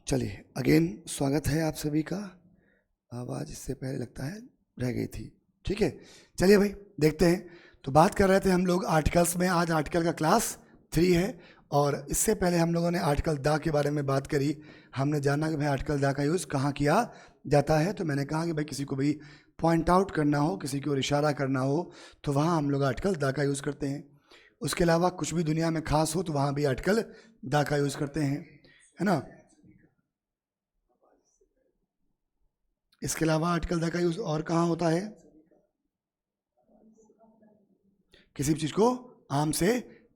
चलिए अगेन स्वागत है आप सभी का। आवाज़ इससे पहले लगता है रह गई थी। ठीक है, चलिए भाई देखते हैं। तो बात कर रहे थे हम लोग आर्टिकल्स में। आज आर्टिकल का क्लास 3 है और इससे पहले हम लोगों ने आर्टिकल दा के बारे में बात करी। हमने जाना कि भाई आर्टिकल दा का यूज़ कहाँ किया जाता है। तो मैंने कहा कि भाई किसी को भी पॉइंट आउट करना हो, किसी की ओर इशारा करना हो, तो वहाँ हम लोग आर्टिकल दा का यूज़ करते हैं। उसके अलावा कुछ भी दुनिया में खास हो तो वहाँ भी आर्टिकल दा का यूज़ करते हैं, है ना। इसके अलावा आर्टिकल द का यूज़ और कहाँ होता है? किसी भी चीज़ को आम से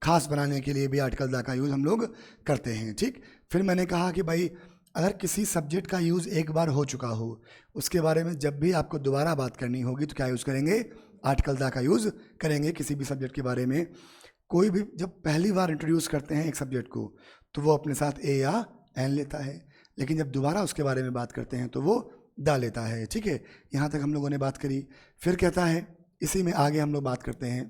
खास बनाने के लिए भी आर्टिकल द का यूज़ हम लोग करते हैं। ठीक, फिर मैंने कहा कि भाई अगर किसी सब्जेक्ट का यूज़ एक बार हो चुका हो, उसके बारे में जब भी आपको दोबारा बात करनी होगी तो क्या यूज़ करेंगे? आर्टिकल द का यूज़ करेंगे। किसी भी सब्जेक्ट के बारे में कोई भी जब पहली बार इंट्रोड्यूस करते हैं एक सब्जेक्ट को तो वो अपने साथ ए या एन लेता है, लेकिन जब दोबारा उसके बारे में बात करते हैं तो वो दा लेता है। ठीक है, यहाँ तक हम लोगों ने बात करी। फिर कहता है, इसी में आगे हम लोग बात करते हैं।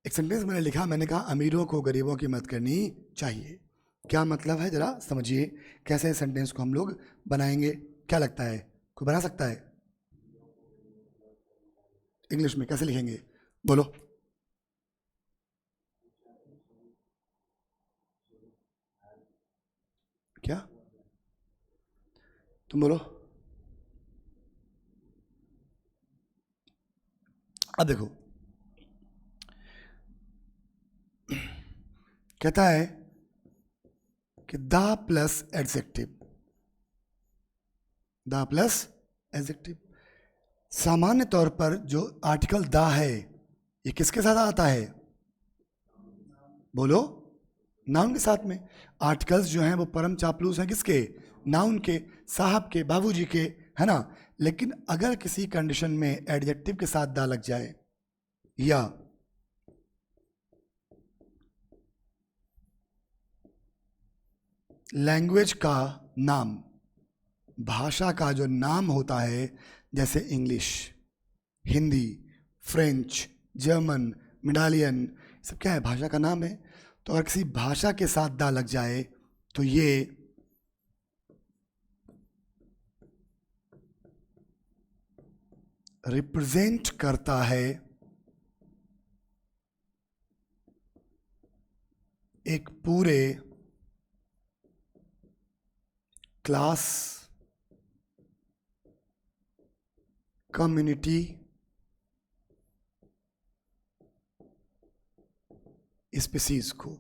एक सेंटेंस मैंने लिखा, मैंने कहा अमीरों को गरीबों की मदद करनी चाहिए। क्या मतलब है जरा समझिए, कैसे सेंटेंस को हम लोग बनाएंगे? क्या लगता है कोई बना सकता है? इंग्लिश में कैसे लिखेंगे बोलो? क्या तुम बोलो? अब देखो, कहता है कि the plus adjective, the plus adjective. सामान्य तौर पर जो आर्टिकल द है ये किसके साथ आता है? बोलो? नाउन के साथ में। आर्टिकल्स जो हैं वो परम चापलूस हैं किसके? नाउन के, साहब के, बाबूजी के, है ना। लेकिन अगर किसी कंडीशन में एडजेक्टिव के साथ दा लग जाए या लैंग्वेज का नाम, भाषा का जो नाम होता है, जैसे English, Hindi, French, German, medallion, सब क्या है? भाषा का नाम है। तो अगर किसी भाषा के साथ दा लग जाए तो ये रिप्रेजेंट करता है एक पूरे क्लास, कम्युनिटी, स्पीसीज को।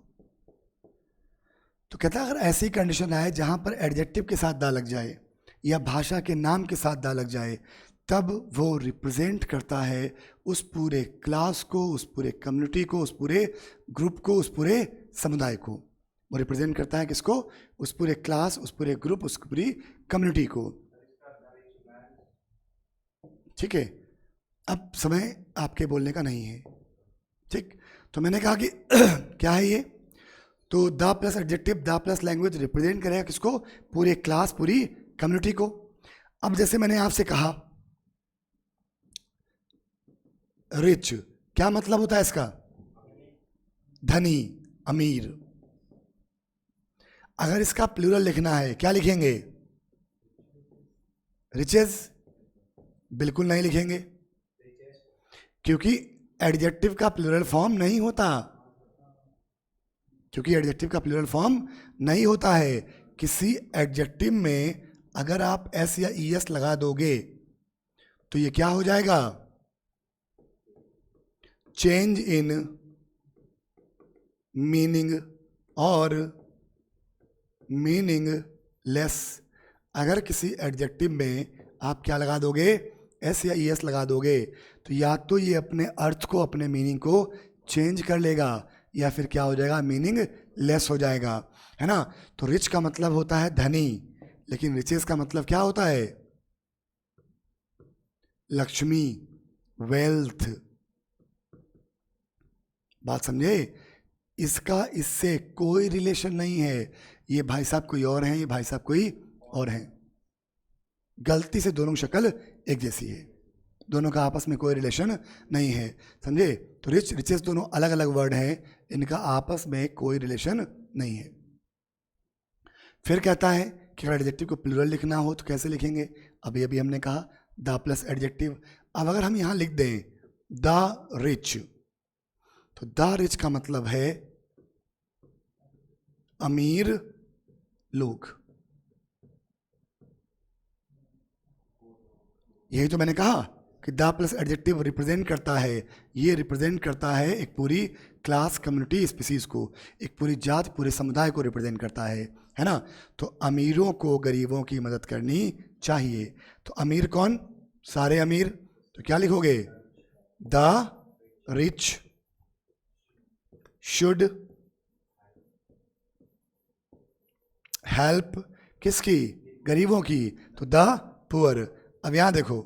तो कहता है अगर ऐसी कंडीशन आए जहां पर एडजेक्टिव के साथ दा लग जाए या भाषा के नाम के साथ दा लग जाए, तब वो रिप्रेजेंट करता है उस पूरे क्लास को, उस पूरे कम्युनिटी को, उस पूरे ग्रुप को, उस पूरे समुदाय को। वो रिप्रेजेंट करता है किसको? उस पूरे क्लास, उस पूरे ग्रुप, उस पूरी कम्युनिटी को। ठीक है, अब समय आपके बोलने का नहीं है। ठीक, तो मैंने कहा कि क्या है ये? तो the plus adjective, the plus language represent करेगा किसको? पूरे क्लास, पूरी कम्युनिटी को। अब जैसे मैंने आपसे कहा रिच, क्या मतलब होता है इसका? धनी, अमीर। अगर इसका प्लूरल लिखना है क्या लिखेंगे? रिचेस? बिल्कुल नहीं लिखेंगे, क्योंकि एडजेक्टिव का प्लूरल फॉर्म नहीं होता। क्योंकि एडजेक्टिव का प्लूरल फॉर्म नहीं होता है। किसी एडजेक्टिव में अगर आप एस या ई एस लगा दोगे तो ये क्या हो जाएगा? चेंज इन मीनिंग और मीनिंग लेस। अगर किसी एडजेक्टिव में आप क्या लगा दोगे? एस या ई एस लगा दोगे तो या तो ये अपने अर्थ को, अपने मीनिंग को चेंज कर लेगा या फिर क्या हो जाएगा? मीनिंग लेस हो जाएगा, है ना। तो रिच का मतलब होता है धनी, लेकिन रिचेस का मतलब क्या होता है? लक्ष्मी, वेल्थ। बात समझे? इसका इससे कोई रिलेशन नहीं है। ये भाई साहब कोई और हैं, ये भाई साहब कोई और हैं। गलती से दोनों की शक्ल एक जैसी है, दोनों का आपस में कोई रिलेशन नहीं है, समझे। तो रिच, रिचेस दोनों अलग अलग वर्ड हैं, इनका आपस में कोई रिलेशन नहीं है। फिर कहता है कि अगर एडजेक्टिव को प्लूरल लिखना हो तो कैसे लिखेंगे, अभी अभी हमने कहा द प्लस एडजेक्टिव। अब अगर हम यहाँ लिख दें द रिच, तो द रिच का मतलब है अमीर लोग। यही तो मैंने कहा कि द प्लस एडजेक्टिव रिप्रेजेंट करता है, ये रिप्रेजेंट करता है एक पूरी क्लास, कम्युनिटी, स्पीसीज को, एक पूरी जात, पूरे समुदाय को रिप्रेजेंट करता है ना। तो अमीरों को गरीबों की मदद करनी चाहिए। तो अमीर कौन? सारे अमीर। तो क्या लिखोगे? द रिच शुड हेल्प किसकी? गरीबों की। तो द पुअर। अब यहां देखो,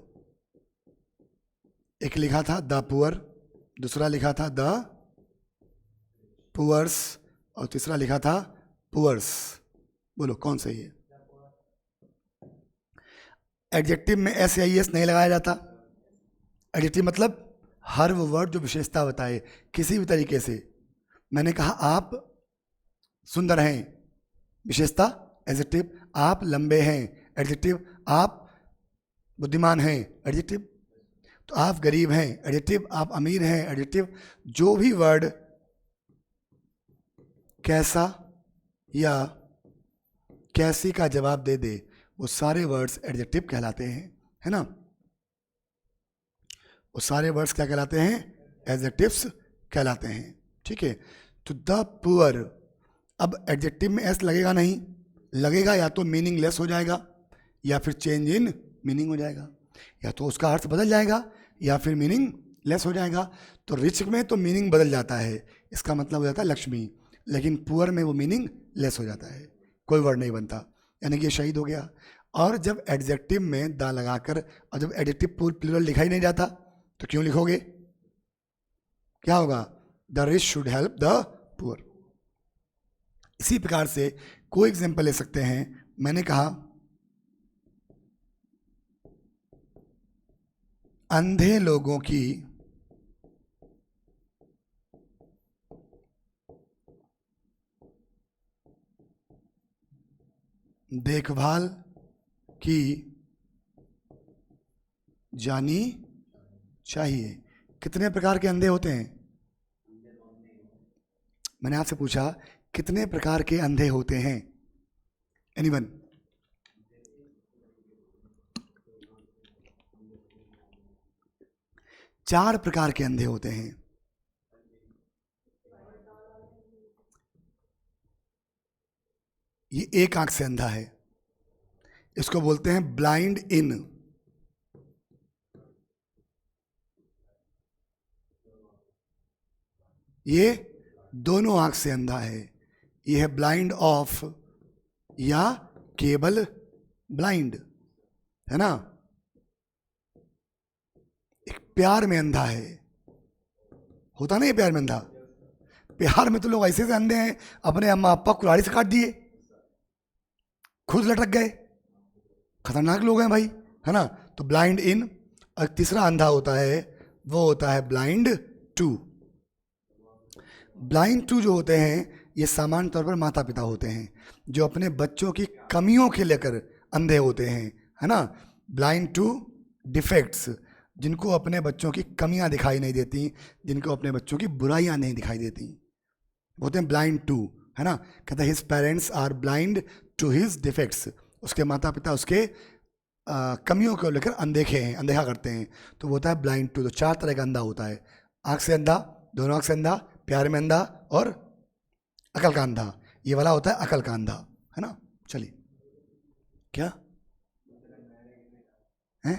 एक लिखा था द पुअर, दूसरा लिखा था द पुअर्स, और तीसरा लिखा था पुअर्स। बोलो कौन सही है? एडजेक्टिव में एस या एस नहीं लगाया जाता। एडजेक्टिव मतलब हर वो वर्ड जो विशेषता बताए किसी भी तरीके से। मैंने कहा आप सुंदर हैं, विशेषता एडजेक्टिव। आप लंबे हैं, एडजेक्टिव। आप बुद्धिमान हैं, एडजेक्टिव। तो आप गरीब हैं, एडजेक्टिव। आप अमीर हैं, एडजेक्टिव। जो भी वर्ड कैसा या कैसी का जवाब दे दे, वो सारे वर्ड्स एडजेक्टिव कहलाते हैं, है ना। वो सारे वर्ड्स क्या कहलाते हैं? एडजेक्टिव्स कहलाते हैं, ठीक है। तो द पुअर, अब एडजेक्टिव में एस लगेगा नहीं, लगेगा या तो मीनिंगलेस हो जाएगा, या फिर चेंज इन मीनिंग हो जाएगा, या तो उसका अर्थ बदल जाएगा, या फिर मीनिंग लेस हो जाएगा। तो रिच में तो मीनिंग बदल जाता है, इसका मतलब हो जाता है लक्ष्मी, लेकिन पुअर में वो मीनिंग लेस हो जाता है, कोई वर्ड नहीं बनता, यानी कि ये शहीद हो गया। और जब एडजेक्टिव में द लगाकर, और जब एडजेक्टिव प्लूरल लिखा ही नहीं जाता, तो क्यों लिखोगे? क्या होगा? The rich should help the poor. इसी प्रकार से कोई एग्जाम्पल ले सकते हैं। मैंने कहा अंधे लोगों की देखभाल की जानी चाहिए। कितने प्रकार के अंधे होते हैं? मैंने आपसे पूछा कितने प्रकार के अंधे होते हैं? एनीवन? चार प्रकार के अंधे होते हैं। ये एक आंख से अंधा है, इसको बोलते हैं ब्लाइंड इन। ये दोनों आंख से अंधा है, ये है ब्लाइंड ऑफ या केबल ब्लाइंड, है ना। एक प्यार में अंधा है, होता नहीं प्यार में अंधा। प्यार में तो लोग ऐसे से अंधे हैं, अपने अम्मा पापा कुल्हाड़ी से काट दिए, खुद लटक गए, खतरनाक लोग हैं भाई, है ना। तो ब्लाइंड इन। और तीसरा अंधा होता है, वो होता है ब्लाइंड टू। ब्लाइंड टू जो होते हैं, ये सामान्य तौर पर माता पिता होते हैं, जो अपने बच्चों की कमियों के लेकर अंधे होते हैं, है ना। ब्लाइंड टू डिफेक्ट्स, जिनको अपने बच्चों की कमियां दिखाई नहीं देती, जिनको अपने बच्चों की बुराइयां नहीं दिखाई देती, होते हैं ब्लाइंड टू, है ना। कहते हैं his parents are blind to his defects, उसके माता पिता उसके कमियों को लेकर अनदेखे हैं, अनदेखा करते हैं, तो वो होता है ब्लाइंड टू। तो चार तरह का अंधा होता है, आँख से अंधा, दोनों आँख से अंधा, प्यार में अंधा, और अकल का अंधा। ये वाला होता है अकल का अंधा, है ना। चलिए, क्या है?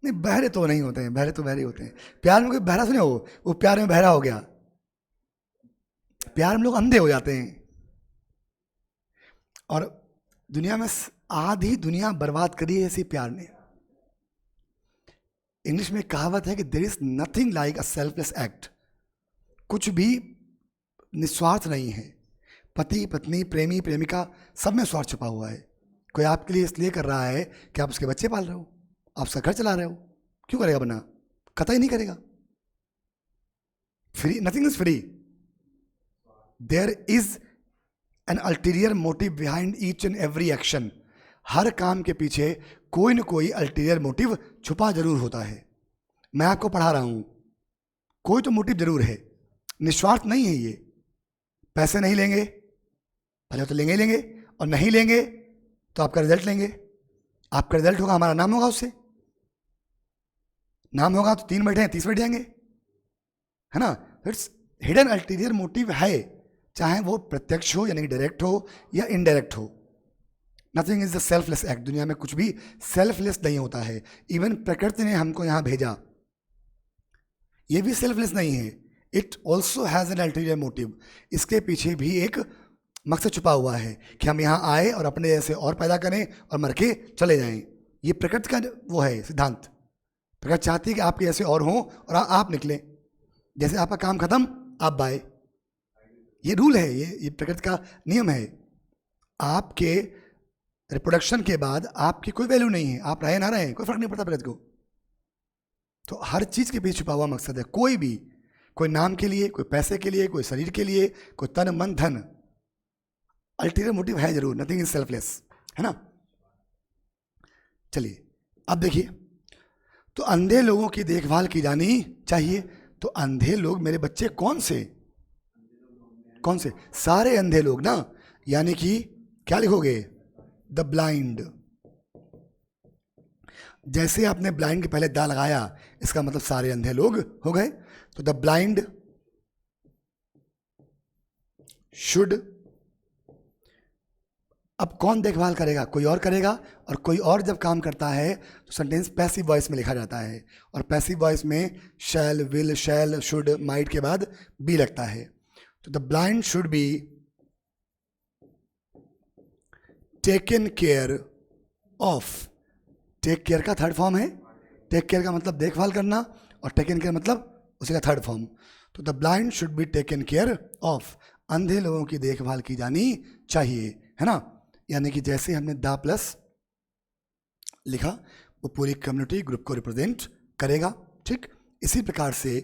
नहीं, बहरे तो नहीं होते हैं, बहरे तो बहरे होते हैं। प्यार में कोई बहरा सुने हो? वो प्यार में बहरा हो गया, प्यार में लोग अंधे हो जाते हैं। और दुनिया में आधी दुनिया बर्बाद करी है इसी प्यार ने। इंग्लिश में कहावत है कि there is nothing like a selfless act. कुछ भी निस्वार्थ नहीं है। पति पत्नी, प्रेमी प्रेमिका, सब में स्वार्थ छुपा हुआ है। कोई आपके लिए इसलिए कर रहा है कि आप उसके बच्चे पाल रहे हो, आप उसका घर चला रहे हो। क्यों करेगा? बना कतई नहीं करेगा। Free, nothing is free. There is an ulterior motive behind each and every action. हर काम के पीछे कोई न कोई अल्टीरियर मोटिव छुपा जरूर होता है। मैं आपको पढ़ा रहा हूं, कोई तो मोटिव जरूर है, निस्वार्थ नहीं है ये। पैसे नहीं लेंगे, पहले तो लेंगे ही लेंगे, और नहीं लेंगे तो आपका रिजल्ट लेंगे। आपका रिजल्ट होगा, हमारा नाम होगा, उससे नाम होगा तो 3 बैठे हैं 30 बैठ जाएंगे, है ना। इट्स हिडन अल्टीरियर मोटिव है, चाहे वो प्रत्यक्ष हो यानी डायरेक्ट हो या इनडायरेक्ट हो। Nothing is the selfless act. दुनिया में कुछ भी सेल्फलेस नहीं होता है। इवन प्रकृति ने हमको यहां भेजा, ये भी सेल्फलेस नहीं है। It also has an ulterior motive. इसके पीछे भी एक मकसद छुपा हुआ है कि हम यहाँ आए और अपने जैसे और पैदा करें और मर के चले जाएं। ये प्रकृति का वो है सिद्धांत। प्रकृति चाहती है कि आपके जैसे और हों और आप निकलें, जैसे आपका काम खत्म आप बाय। ये रूल है, ये प्रकृति का नियम है। आपके रिप्रोडक्शन के बाद आपकी कोई वैल्यू नहीं है, आप रहे ना रहे कोई फर्क नहीं पड़ता प्रकृति को। तो हर चीज के पीछे छुपा हुआ मकसद है, कोई भी, कोई नाम के लिए, कोई पैसे के लिए, कोई शरीर के लिए, कोई तन मन धन, अल्टीरियर मोटिव है जरूर। नथिंग इज सेल्फलेस, है ना। चलिए अब देखिए, तो अंधे लोगों की देखभाल की जानी चाहिए। तो अंधे लोग मेरे बच्चे कौन से, कौन से? सारे अंधे लोग ना, यानी कि क्या लिखोगे? The blind. जैसे आपने ब्लाइंड के पहले दा लगाया, इसका मतलब सारे अंधे लोग हो गए। तो द ब्लाइंड शुड, अब कौन देखभाल करेगा? कोई और करेगा, और कोई और जब काम करता है तो सेंटेंस पैसिव वॉइस में लिखा जाता है, और पैसिव वॉइस में shall, will, shall, should, might के बाद बी लगता है। तो the blind should be taken care of. Take care का थर्ड फॉर्म है। टेक केयर का मतलब देखभाल करना, और टेकन केयर मतलब उसी का थर्ड फॉर्म। तो the blind should be taken care of. अंधे लोगों की देखभाल की जानी चाहिए, है ना। यानी कि जैसे हमने दा प्लस लिखा, वो पूरी कम्युनिटी ग्रुप को रिप्रेजेंट करेगा, ठीक। इसी प्रकार से,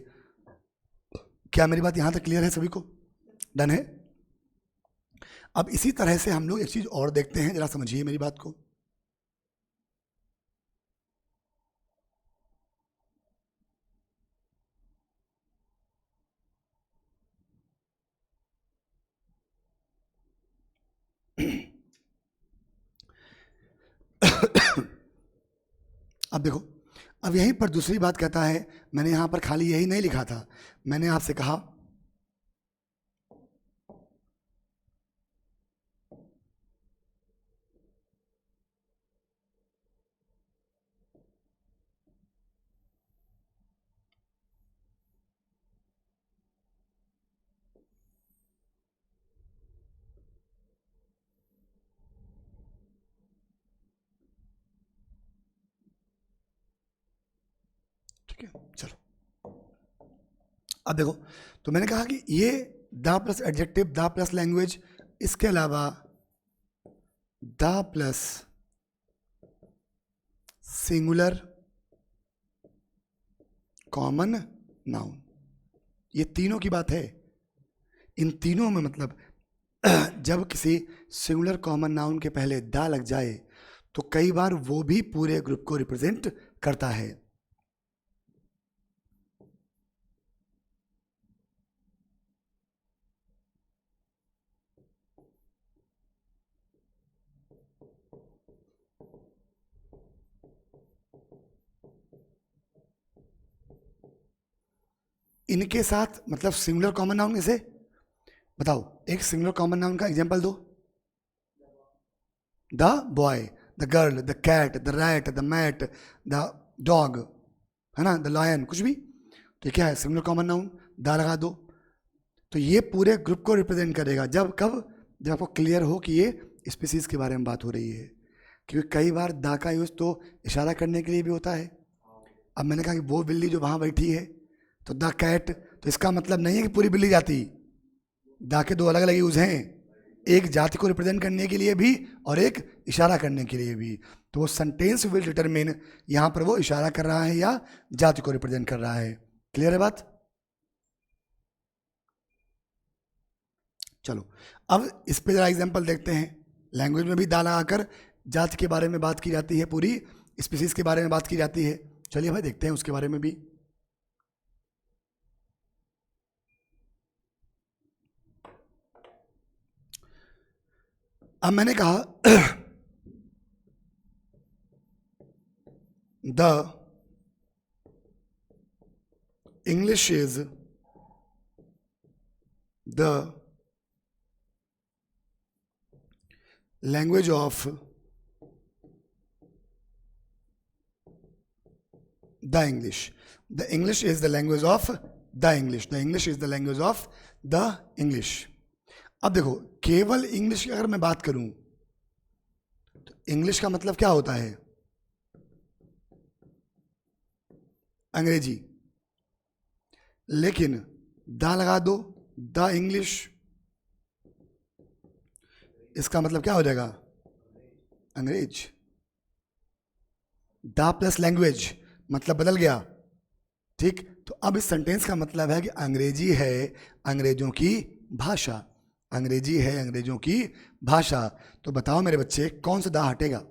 क्या मेरी बात यहां तक क्लियर है सभी को? डन है। अब इसी तरह से हम लोग एक चीज और देखते हैं, जरा समझिए मेरी बात को। अब देखो, अब यहीं पर दूसरी बात कहता है, मैंने यहां पर खाली यही नहीं लिखा था, मैंने आपसे कहा ठीक है। चलो अब देखो, तो मैंने कहा कि ये the plus adjective, the plus language, इसके अलावा the plus singular common noun, ये तीनों की बात है। इन तीनों में मतलब जब किसी सिंगुलर कॉमन नाउन के पहले द लग जाए तो कई बार वो भी पूरे ग्रुप को रिप्रेजेंट करता है। इनके साथ मतलब सिंगुलर कॉमन नाउन कैसे बताओ? एक सिंगुलर कॉमन नाउन का एग्जांपल दो। The boy, the girl, the cat, the rat, the mat, the dog, है ना, द लायन, कुछ भी। तो क्या है? सिंगुलर कॉमन नाउन, द लगा दो। तो ये पूरे ग्रुप को रिप्रेजेंट करेगा। जब कब? जब आपको क्लियर हो कि ये स्पीसीज के बारे में बात हो रही है। क्योंकि कई बार द का यूज तो इशारा करने के लिए भी होता है। अब मैंने कहा कि वो बिल्ली जो वहां बैठी है, तो द कैट, तो इसका मतलब नहीं है कि पूरी बिल्ली जाती। द के दो अलग अलग यूज हैं, एक जाति को रिप्रेजेंट करने के लिए भी और एक इशारा करने के लिए भी। तो वो सेंटेंस विल डिटरमिन यहां पर वो इशारा कर रहा है या जाति को रिप्रेजेंट कर रहा है। क्लियर है बात? चलो अब इस पे जरा एग्जाम्पल देखते हैं। लैंग्वेज में भी दा लगाकर जाति के बारे में बात की जाती है, पूरी स्पीसीज के बारे में बात की जाती है। चलिए भाई देखते हैं उसके बारे में भी। अब मैंने कहा the English is the language of the English. The English is the language of the English. The English is the language of the English. अब देखो, केवल इंग्लिश की अगर मैं बात करूं तो इंग्लिश का मतलब क्या होता है? अंग्रेजी। लेकिन दा लगा दो, द इंग्लिश, इसका मतलब क्या हो जाएगा? अंग्रेज। दा प्लस लैंग्वेज मतलब बदल गया, ठीक। तो अब इस सेंटेंस का मतलब है कि अंग्रेजी है अंग्रेजों की भाषा। अंग्रेजी है अंग्रेजों की भाषा। तो बताओ मेरे बच्चे, कौन सा दा हटेगा?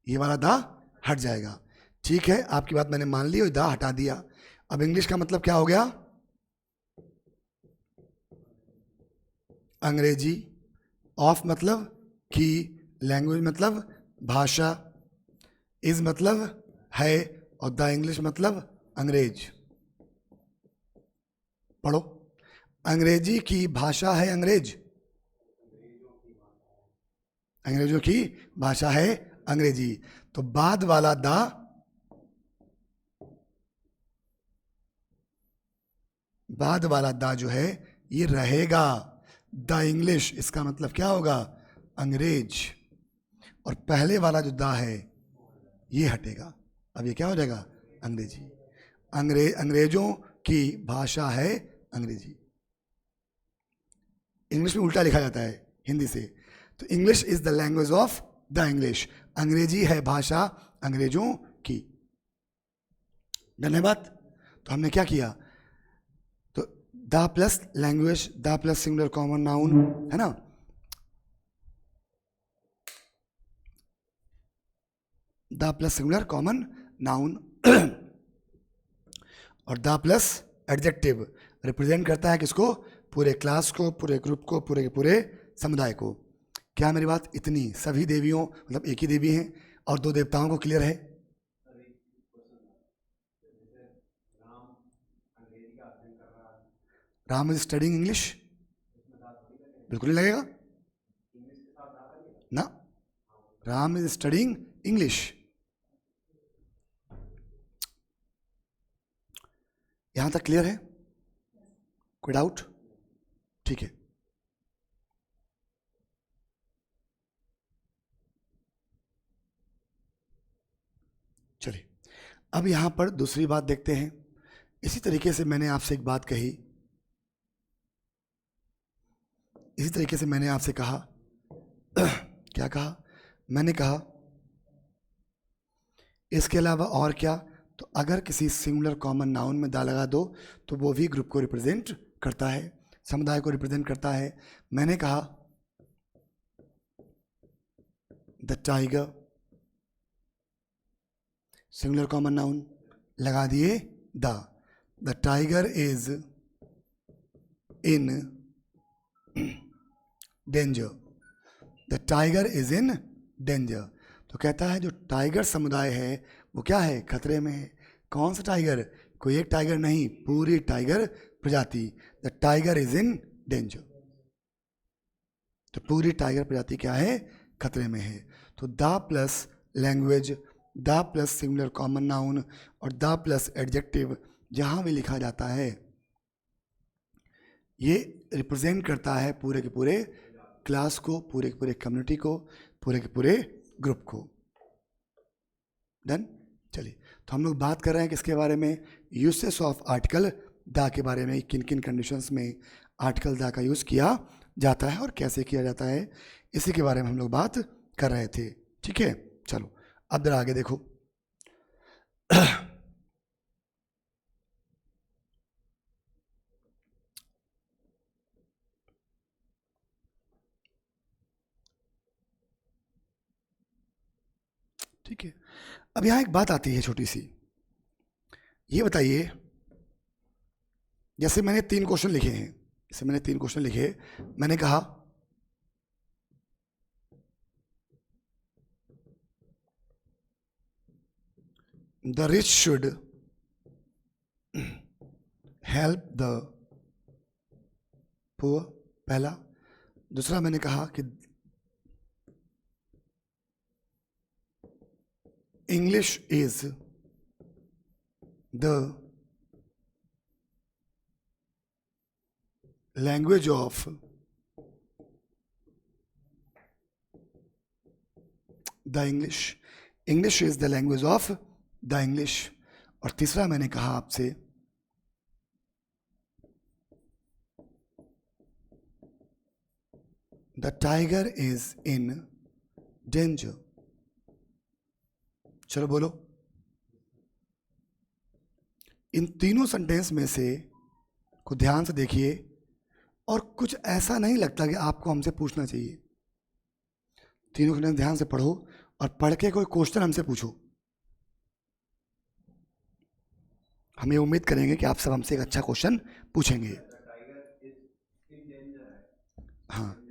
ये वाला दा हट जाएगा, ठीक है। आपकी बात मैंने मान ली और दा हटा दिया। अब इंग्लिश का मतलब क्या हो गया? अंग्रेजी। ऑफ मतलब की, लैंग्वेज मतलब भाषा, इज मतलब है, और द इंग्लिश मतलब अंग्रेज। पढ़ो, अंग्रेजी की भाषा है अंग्रेज। अंग्रेजों की भाषा है अंग्रेजी। तो बाद वाला दा जो है ये रहेगा। द इंग्लिश, इसका मतलब क्या होगा? अंग्रेज। और पहले वाला जो दा है ये हटेगा। अब ये क्या हो जाएगा? अंग्रेजी। अंग्रेजों की भाषा है अंग्रेजी। इंग्लिश में उल्टा लिखा जाता है हिंदी से। तो English is the language of the English. अंग्रेजी है भाषा अंग्रेजों की। धन्यवाद। तो हमने क्या किया? तो the plus language, the plus singular common noun, है ना। The plus singular common noun और द प्लस एडजेक्टिव रिप्रेजेंट करता है किसको? पूरे क्लास को, पूरे ग्रुप को, पूरे के पूरे समुदाय को। क्या मेरी बात इतनी सभी देवियों, मतलब एक ही देवी हैं और दो देवताओं को क्लियर है? राम इज स्टडिंग इंग्लिश, बिल्कुल नहीं लगेगा ना। Ram is studying English. यहां तक क्लियर है? कोई डाउट? ठीक है। चलिए अब यहां पर दूसरी बात देखते हैं। इसी तरीके से मैंने आपसे एक बात कही, इसी तरीके से मैंने आपसे कहा क्या कहा? मैंने कहा इसके अलावा और क्या? तो अगर किसी सिंगुलर कॉमन नाउन में दा लगा दो तो वो भी ग्रुप को रिप्रेजेंट करता है, समुदाय को रिप्रेजेंट करता है। मैंने कहा the tiger, singular common noun लगा दिए the tiger is in danger. The tiger is in danger. तो कहता है जो टाइगर समुदाय है वो क्या है? खतरे में है। कौन सा टाइगर? कोई एक टाइगर नहीं, पूरी टाइगर प्रजाति। The tiger is in danger. तो पूरी टाइगर प्रजाति क्या है? खतरे में है। तो the plus language, the plus singular common noun और द प्लस एडजेक्टिव जहां भी लिखा जाता है ये रिप्रेजेंट करता है पूरे के पूरे क्लास को, पूरे के पूरे कम्युनिटी को, पूरे के पूरे ग्रुप को। डन। चलिए तो हम लोग बात कर रहे हैं किसके बारे में? यूसेस ऑफ आर्टिकल द के बारे में। किन किन कंडीशंस में आर्टिकल द का यूज़ किया जाता है और कैसे किया जाता है, इसी के बारे में हम लोग बात कर रहे थे। ठीक है, चलो अब जरा आगे देखो। ठीक है। अब यहाँ एक बात आती है छोटी सी, ये बताइए, जैसे मैंने 3 क्वेश्चन लिखे हैं, मैंने कहा the rich should help the poor, पहला। दूसरा मैंने कहा कि English is the language of the English is the language of the English. और तीसरा मैंने कहा आपसे the tiger is in danger. चलो बोलो, इन तीनों सेंटेंस में से को ध्यान से देखिए, और कुछ ऐसा नहीं लगता कि आपको हमसे पूछना चाहिए। तीनों सेंटेंस ध्यान से पढ़ो और पढ़ के कोई क्वेश्चन हमसे पूछो। हम ये उम्मीद करेंगे कि आप सब हमसे एक अच्छा क्वेश्चन पूछेंगे। हाँ,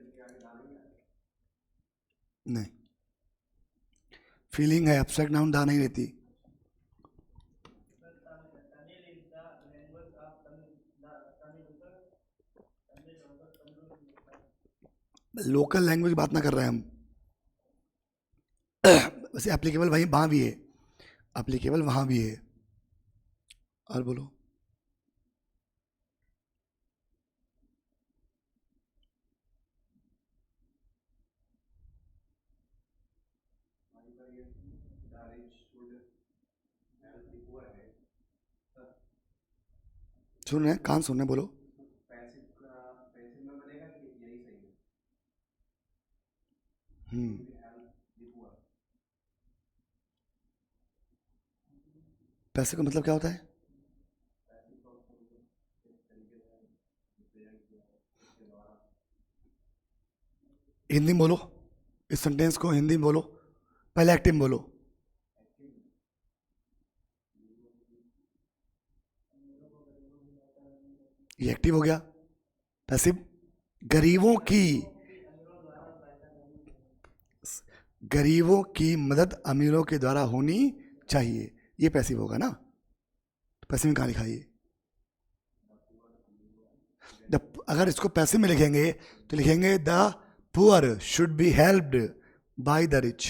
नहीं, फीलिंग है, एब्स्ट्रैक्ट नाउन दा नहीं रहती। लोकल लैंग्वेज बात ना कर रहे हैं हम, वैसे एप्लीकेबल वहीं वहाँ भी है, एप्लीकेबल वहाँ भी है। और बोलो, सुन रहे हैं, कान सुन रहे हैं, बोलो। पैसे का मतलब क्या होता है? हिंदी में बोलो, इस सेंटेंस को हिंदी में बोलो, पहले एक्टिव में बोलो। ये एक्टिव हो गया। पैसिव, गरीबों की मदद अमीरों के द्वारा होनी चाहिए, ये पैसिव होगा ना। पैसिव में कहाँ लिखा है? अगर इसको पैसिव में लिखेंगे तो लिखेंगे the poor should be helped by the rich.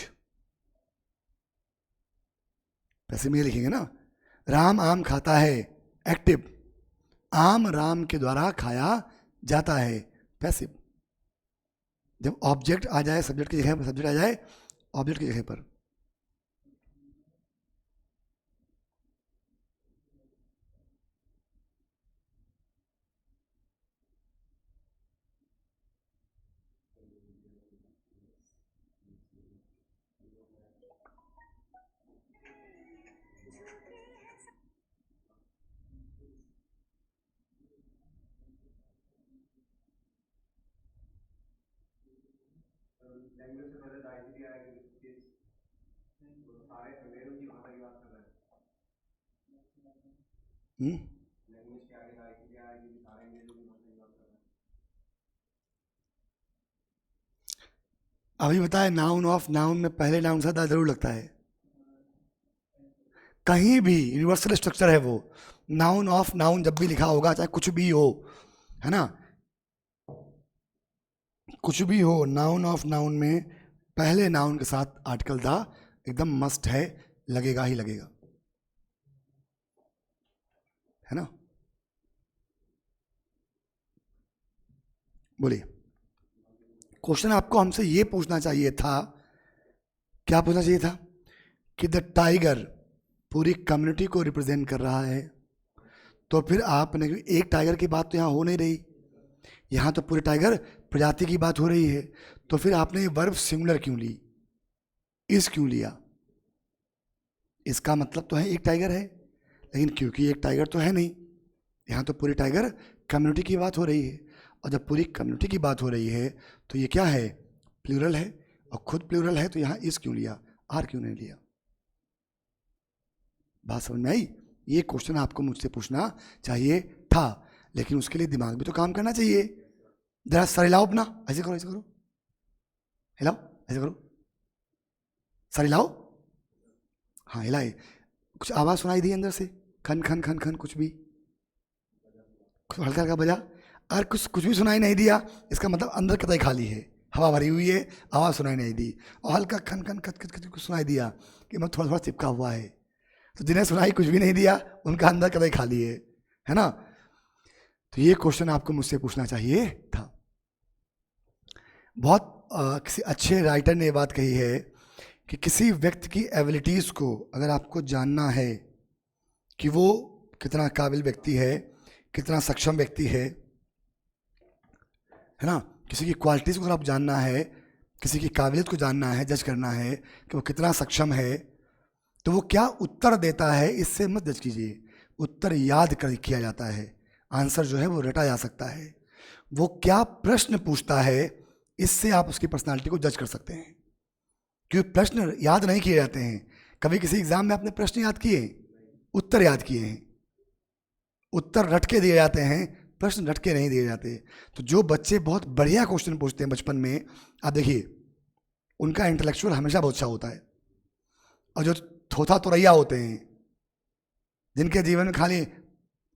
Passive में लिखेंगे ना। राम आम खाता है, एक्टिव, आम राम के द्वारा खाया जाता है, पैसिव। जब ऑब्जेक्ट आ जाए सब्जेक्ट की जगह पर, सब्जेक्ट आ जाए ऑब्जेक्ट की जगह पर। अभी बताए, नाउन ऑफ नाउन में पहले नाउन से जरूर लगता है, कहीं भी यूनिवर्सल स्ट्रक्चर है वो। नाउन ऑफ नाउन जब भी लिखा होगा, चाहे कुछ भी हो, है ना, कुछ भी हो, नाउन ऑफ नाउन में पहले नाउन के साथ आर्टिकल दा एकदम मस्ट है, लगेगा ही लगेगा, है ना। बोलिए, क्वेश्चन आपको हमसे ये पूछना चाहिए था, क्या पूछना चाहिए था कि द टाइगर पूरी कम्युनिटी को रिप्रेजेंट कर रहा है। तो फिर आपने, एक टाइगर की बात तो यहाँ हो नहीं रही, यहाँ तो पूरे टाइगर प्रजाति की बात हो रही है, तो फिर आपने वर्ब सिंगुलर क्यों ली, इस क्यों लिया? इसका मतलब तो है एक टाइगर है, लेकिन क्योंकि एक टाइगर तो है नहीं, यहाँ तो पूरी टाइगर कम्युनिटी की बात हो रही है, और जब पूरी कम्युनिटी की बात हो रही है तो ये क्या है, प्लूरल है, और खुद प्लूरल है, तो यहाँ इस क्यों लिया, आर क्यों नहीं लिया? बात समझ में आई? ये क्वेश्चन आपको मुझसे पूछना चाहिए था, लेकिन उसके लिए दिमाग भी तो काम करना चाहिए। जरा सर हिलाओ अपना, ऐसे करो, ऐसे करो, हिलाओ, ऐसे करो, सर हिलाओ। हाँ हिलाए। कुछ आवाज़ सुनाई दी अंदर से, खन खन खन खन, कुछ भी हल्का हल्का बजा। अगर कुछ भी सुनाई नहीं दिया, इसका मतलब अंदर कतई खाली है, हवा भरी हुई है, आवाज़ सुनाई नहीं दी। और हल्का खन खन खच खच खच कुछ सुनाई दिया कि मतलब थोड़ा थोड़ा चिपका हुआ है, तो जिन्हें सुनाई कुछ भी नहीं दिया उनका अंदर कतई खाली है ना? तो ये क्वेश्चन आपको मुझसे पूछना चाहिए था। बहुत किसी अच्छे राइटर ने बात कही है कि किसी व्यक्ति की एबिलिटीज़ को अगर आपको जानना है कि वो कितना काबिल व्यक्ति है, कितना सक्षम व्यक्ति है ना, किसी की क्वालिटीज़ को अगर आप जानना है, किसी की काबिलियत को जानना है, जज करना है कि वो कितना सक्षम है, तो वो क्या उत्तर देता है इससे मत जज कीजिए। उत्तर याद कर किया जाता है, आंसर जो है वो रटा जा सकता है। वो क्या प्रश्न पूछता है इससे आप उसकी पर्सनालिटी को जज कर सकते हैं, क्योंकि प्रश्न याद नहीं किए जाते हैं। कभी किसी एग्जाम में आपने प्रश्न याद किए, उत्तर याद किए हैं। उत्तर रट के दिए जाते हैं, प्रश्न रट के नहीं दिए जाते। तो जो बच्चे बहुत बढ़िया क्वेश्चन पूछते हैं बचपन में, आप देखिए उनका इंटेलेक्चुअल हमेशा बहुत अच्छा होता है। और जो थोथा तुरैया होते हैं, जिनके जीवन में खाली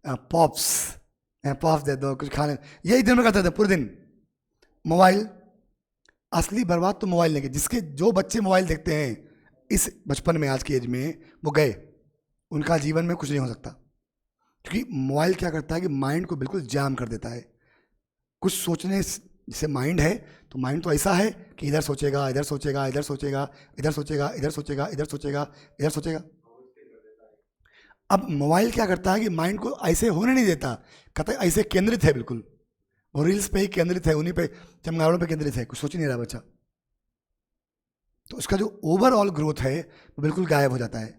पॉप्स पॉप्स दे दो, कुछ खाने, यही दिन में करते थे पूरे दिन। मोबाइल, असली बर्बाद तो मोबाइल लेके, जिसके जो बच्चे मोबाइल देखते हैं इस बचपन में, आज की एज में, वो गए, उनका जीवन में कुछ नहीं हो सकता। क्योंकि मोबाइल क्या करता है कि माइंड को बिल्कुल जाम कर देता है। कुछ सोचने, जैसे माइंड है तो माइंड तो ऐसा है कि इधर सोचेगा, इधर सोचेगा, इधर सोचेगा, इधर सोचेगा, इधर सोचेगा, इधर सोचेगा, इधर सोचेगा। अब मोबाइल क्या करता है कि माइंड को ऐसे होने नहीं देता, कहता है ऐसे केंद्रित है, बिल्कुल वो रील्स पे ही केंद्रित है, उन्हीं पे चमगादड़ों पे केंद्रित है, कुछ सोच ही नहीं रहा बच्चा। तो उसका जो ओवरऑल ग्रोथ है वो बिल्कुल गायब हो जाता है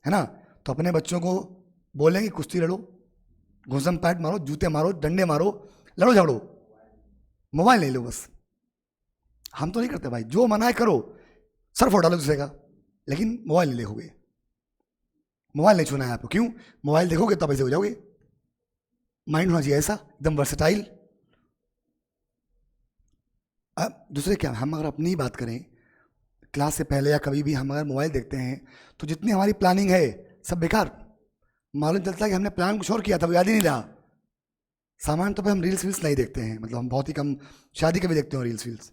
ना? तो अपने बच्चों को बोलेंगे कुश्ती लड़ो, घुसम पैट मारो, जूते मारो, डंडे मारो, लड़ो झगड़ो, मोबाइल नहीं लो बस। हम तो नहीं करते भाई, जो मना है करो, सर फोड़ डालो दूसरे का, लेकिन मोबाइल नहीं देखोगे। मोबाइल नहीं छूना है आपको, क्यों? मोबाइल देखोगे तब ऐसे हो जाओगे। माइंड होना चाहिए ऐसा एकदम वर्सेटाइल। अब दूसरे क्या, हम अगर अपनी ही बात करें, क्लास से पहले या कभी भी हम अगर मोबाइल देखते हैं तो जितनी हमारी प्लानिंग है सब बेकार। मालूम चलता है कि हमने प्लान कुछ और किया था, वो याद ही नहीं रहा। सामान्य तौर पर हम रील्स वील्स नहीं देखते हैं, मतलब हम बहुत ही कम, शादी के भी देखते हैं रील्स वील्स।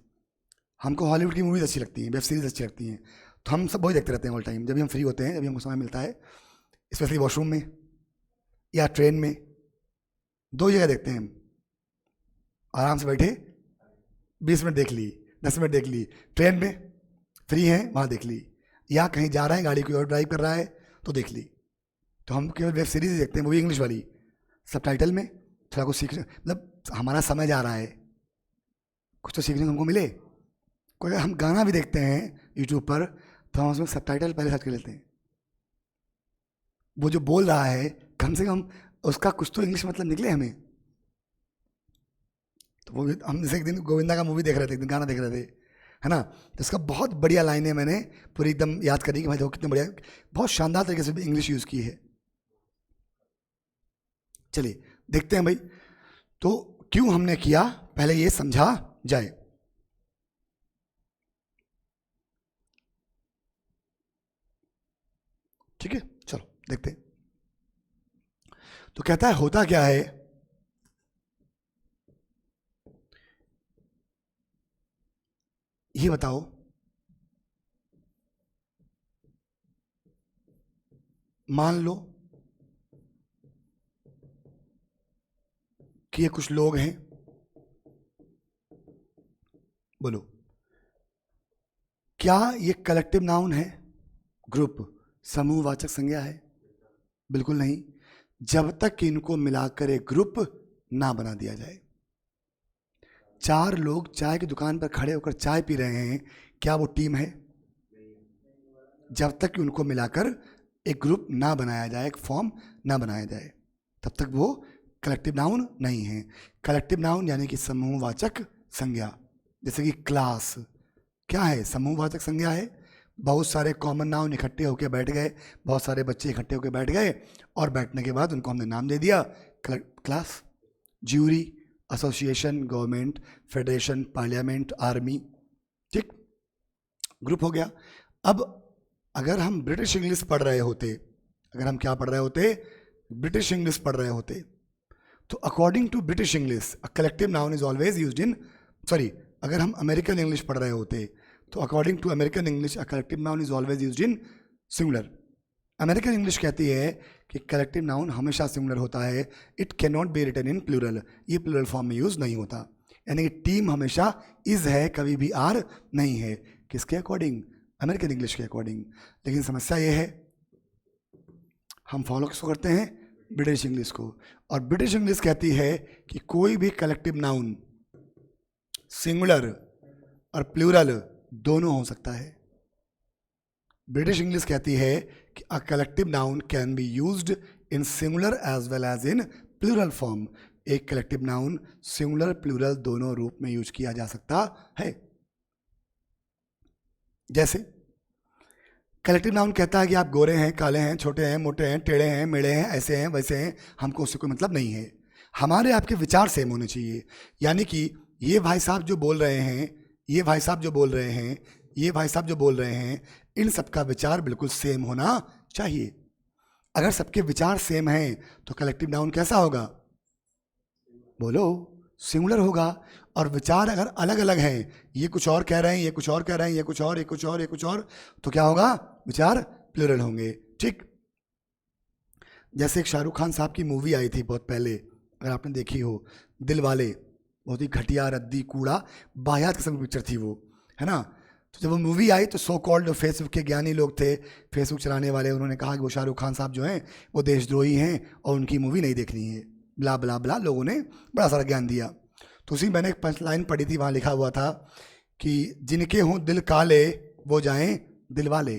हमको हॉलीवुड की मूवीज़ अच्छी लगती हैं, वेब सीरीज़ अच्छी लगती हैं, तो हम सब वही देखते रहते हैं ऑल टाइम। जब भी हम फ्री होते हैं, जब भी हमको समय मिलता है, स्पेशली वॉशरूम में या ट्रेन में, दो जगह देखते हैं हम। आराम से बैठे 20 मिनट देख ली, 10 मिनट देख ली, ट्रेन में फ्री हैं वहाँ देख ली, या कहीं जा रहे हैं गाड़ी कोई और ड्राइव कर रहा है तो देख ली। तो हम केवल वेब सीरीज देखते हैं, वो भी इंग्लिश वाली, सबटाइटल में, थोड़ा कुछ सीखने, मतलब हमारा समय जा रहा है, कुछ तो सीखने को हमको मिले। कोई अगर हम गाना भी देखते हैं यूट्यूब पर तो हम उसमें सबटाइटल पहले सर्च कर लेते हैं, वो जो बोल रहा है कम से कम उसका कुछ तो इंग्लिश मतलब निकले हमें। तो वो हम जैसे एक दिन गोविंदा का मूवी देख रहे थे, एक दिन गाना देख रहे थे, है ना? तो इसका बहुत बढ़िया लाइन है, मैंने पूरी एकदम याद करी कि भाई देखो कितने बढ़िया, बहुत शानदार तरीके से इंग्लिश यूज़ की है। चलिए देखते हैं भाई, तो क्यों हमने किया पहले ये समझा जाए। ठीक है, चलो देखते हैं। तो कहता है होता क्या है, ये बताओ, मान लो कि ये कुछ लोग हैं, बोलो क्या ये कलेक्टिव नाउन है? ग्रुप, समूहवाचक संज्ञा है? बिल्कुल नहीं, जब तक कि इनको मिलाकर एक ग्रुप ना बना दिया जाए। 4 लोग चाय की दुकान पर खड़े होकर चाय पी रहे हैं, क्या वो टीम है? जब तक कि उनको मिलाकर एक ग्रुप ना बनाया जाए, एक फॉर्म ना बनाया जाए, तब तक वो कलेक्टिव नाउन नहीं है। कलेक्टिव नाउन यानी कि समूहवाचक संज्ञा, जैसे कि क्लास क्या है? समूहवाचक संज्ञा है। बहुत सारे कॉमन नाउन इकट्ठे होकर बैठ गए, बहुत सारे बच्चे इकट्ठे होकर बैठ गए, और बैठने के बाद उनको हमने नाम दे दिया class, jury, association, government, federation, parliament, army, ठीक, ग्रुप हो गया। अब अगर हम ब्रिटिश इंग्लिश पढ़ रहे होते, अगर हम क्या पढ़ रहे होते, ब्रिटिश इंग्लिश पढ़ रहे होते, तो according to British English a collective noun is always used in, sorry, अगर हम अमेरिकन इंग्लिश पढ़ रहे होते तो according to American English a collective noun is always used in singular. American English कहती है कि कलेक्टिव नाउन हमेशा सिंगुलर होता है, it can not be written in plural, ये प्लूरल फॉर्म में यूज नहीं होता, यानी कि टीम हमेशा इज है, कभी भी आर नहीं है। किसके अकॉर्डिंग? अमेरिकन इंग्लिश के अकॉर्डिंग। लेकिन समस्या ये है, हम फॉलो किसको करते हैं? ब्रिटिश इंग्लिश को। और ब्रिटिश इंग्लिश कहती है कि कोई भी कलेक्टिव नाउन सिंगुलर और प्लूरल दोनों हो सकता है। ब्रिटिश इंग्लिश कहती है कि a collective noun can be used in singular as well as in plural form. एक कलेक्टिव नाउन सिंगुलर प्लूरल दोनों रूप में यूज किया जा सकता है। जैसे कलेक्टिव नाउन कहता है कि आप गोरे हैं, काले हैं, छोटे हैं, मोटे हैं, टेढ़े हैं, मेढ़े हैं, ऐसे हैं, वैसे हैं, हमको उससे कोई मतलब नहीं है, हमारे आपके विचार सेम होने चाहिए। यानी कि ये भाई साहब जो बोल रहे हैं, ये भाई साहब जो बोल रहे हैं, ये भाई साहब जो बोल रहे हैं, इन सबका विचार बिल्कुल सेम होना चाहिए। अगर सबके विचार सेम हैं तो कलेक्टिव नाउन कैसा होगा? बोलो, सिंगुलर होगा। और विचार अगर अलग अलग हैं, ये कुछ और कह रहे हैं, ये कुछ और कह रहे हैं, ये कुछ और, ये कुछ और, ये कुछ और, तो क्या होगा? विचार प्लूरल होंगे। ठीक, जैसे एक शाहरुख खान साहब की मूवी आई थी बहुत पहले, अगर आपने देखी हो, दिल वाले, बहुत ही घटिया, रद्दी, कूड़ा, वाहियात किस्म की पिक्चर थी वो, है ना। तो जब वो मूवी आई तो सो कॉल्ड जो फेसबुक के ज्ञानी लोग थे, फेसबुक चलाने वाले, उन्होंने कहा कि वो शाहरुख खान साहब जो हैं वो देशद्रोही हैं और उनकी मूवी नहीं देखनी है, ब्ला ब्ला ब्ला, लोगों ने बड़ा सारा ज्ञान दिया। तो उसी मैंने एक पंच लाइन पढ़ी थी, वहाँ लिखा हुआ था कि जिनके हों दिल काले वो जाएं दिल वाले।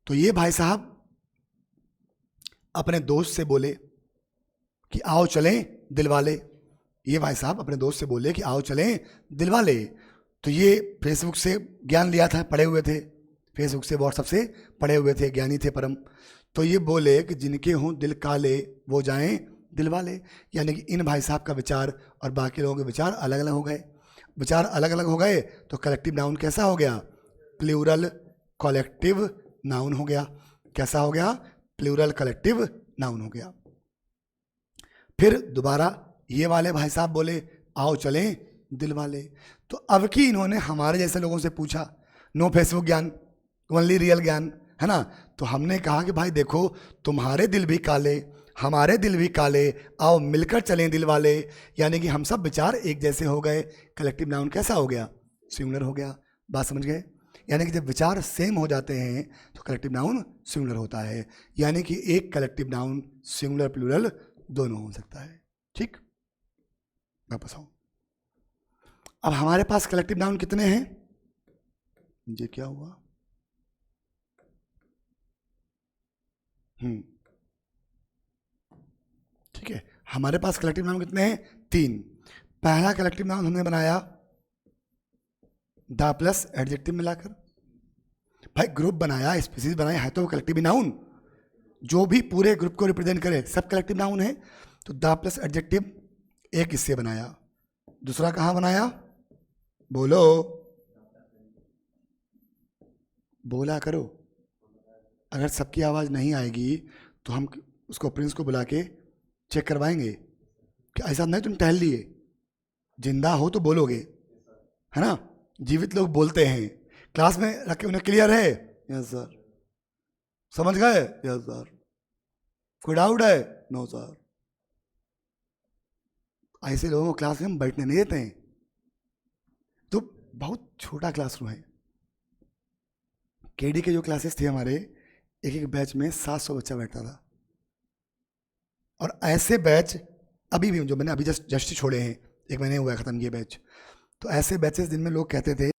तो ये भाई साहब अपने दोस्त से बोले कि आओ चलें दिल वाले, ये भाई साहब अपने दोस्त से बोले कि आओ चलें दिल वाले। तो ये फेसबुक से ज्ञान लिया था, पढ़े हुए थे, फेसबुक से, व्हाट्सएप से पढ़े हुए थे, ज्ञानी थे परम। तो ये बोले कि जिनके हों दिल काले वो जाएं दिल वाले, यानी कि इन भाई साहब का विचार और बाकी लोगों के विचार अलग अलग हो गए। विचार अलग अलग हो गए तो कलेक्टिव नाउन कैसा हो गया? प्लूरल कलेक्टिव नाउन हो गया। कैसा हो गया? प्लूरल कलेक्टिव नाउन हो गया। फिर दोबारा ये वाले भाई साहब बोले आओ चलें दिल वाले। तो अब की इन्होंने हमारे जैसे लोगों से पूछा, नो फेसबुक ज्ञान, ओनली रियल ज्ञान, है ना। तो हमने कहा कि भाई देखो, तुम्हारे दिल भी काले, हमारे दिल भी काले, आओ मिलकर चलें दिल वाले, यानी कि हम सब विचार एक जैसे हो गए। कलेक्टिव नाउन कैसा हो गया? सिंगुलर हो गया। बात समझ गए? यानी कि जब विचार सेम हो जाते हैं तो कलेक्टिव नाउन सिंगुलर होता है, यानी कि एक कलेक्टिव नाउन सिंगुलर प्लूरल दोनों हो सकता है। ठीक, वापस आओ। अब हमारे पास कलेक्टिव नाउन कितने हैं? ये क्या हुआ? ठीक है, हमारे पास कलेक्टिव नाउन कितने हैं? 3। पहला कलेक्टिव नाउन हमने बनाया द प्लस एडजेक्टिव मिलाकर। भाई ग्रुप बनाया, स्पीसीज बनाया, है तो कलेक्टिव नाउन, जो भी पूरे ग्रुप को रिप्रेजेंट करे सब कलेक्टिव नाउन है। तो द प्लस एडजेक्टिव एक इससे बनाया, दूसरा कहाँ बनाया? बोलो, बोला करो। अगर सबकी आवाज़ नहीं आएगी तो हम उसको प्रिंस को बुला के चेक करवाएंगे कि ऐसा नहीं तुम टहल लिए, जिंदा हो तो बोलोगे, है ना। जीवित लोग बोलते हैं, क्लास में रख के उन्हें क्लियर है? Yes sir. समझ गए? Yes sir. कोई डाउट है? No sir. ऐसे लोगों को क्लास में हम बैठने नहीं देते हैं। तो बहुत छोटा क्लासरूम है। केडी के जो क्लासेस थे हमारे, एक एक बैच में 700 बच्चा बैठता था। और ऐसे बैच अभी भी, जो मैंने अभी जस्ट छोड़े हैं, 1 महीने हुआ ख़त्म किए बैच, तो ऐसे बैचेस जिनमें लोग कहते थे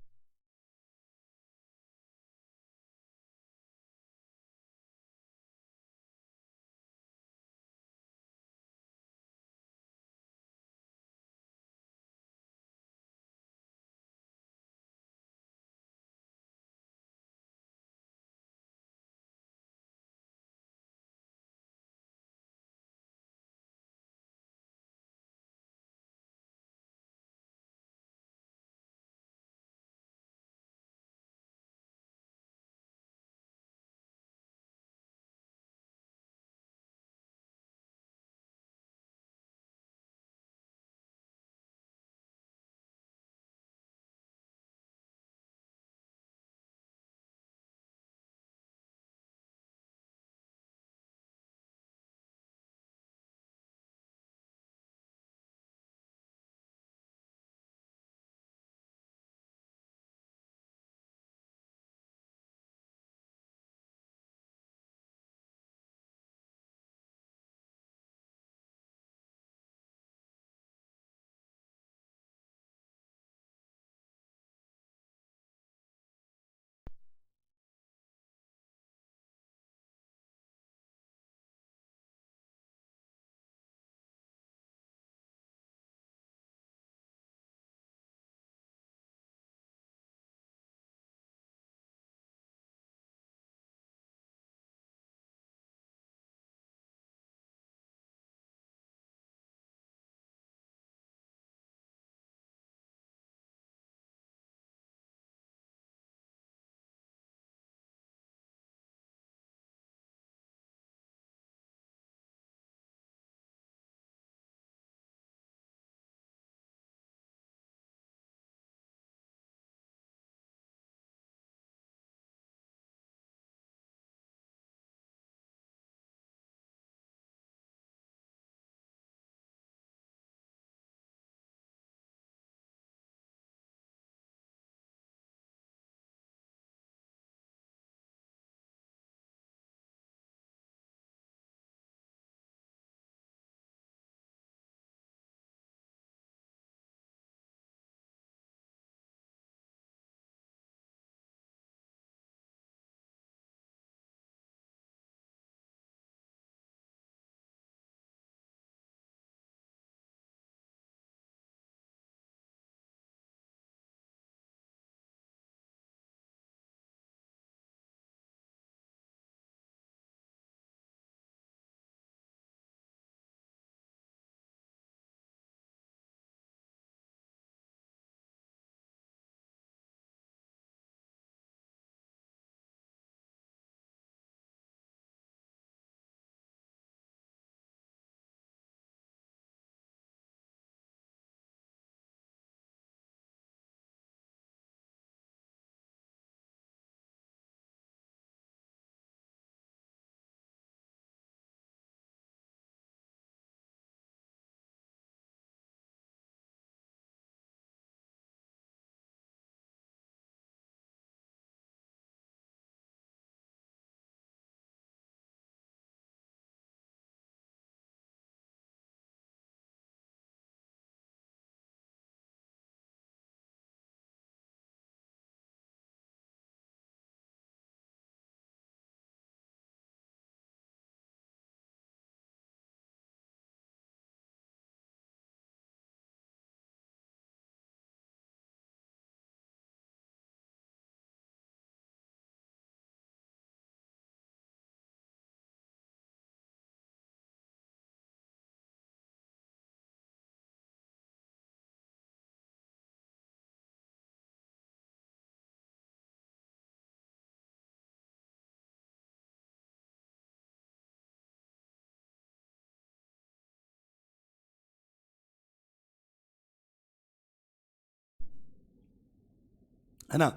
है ना।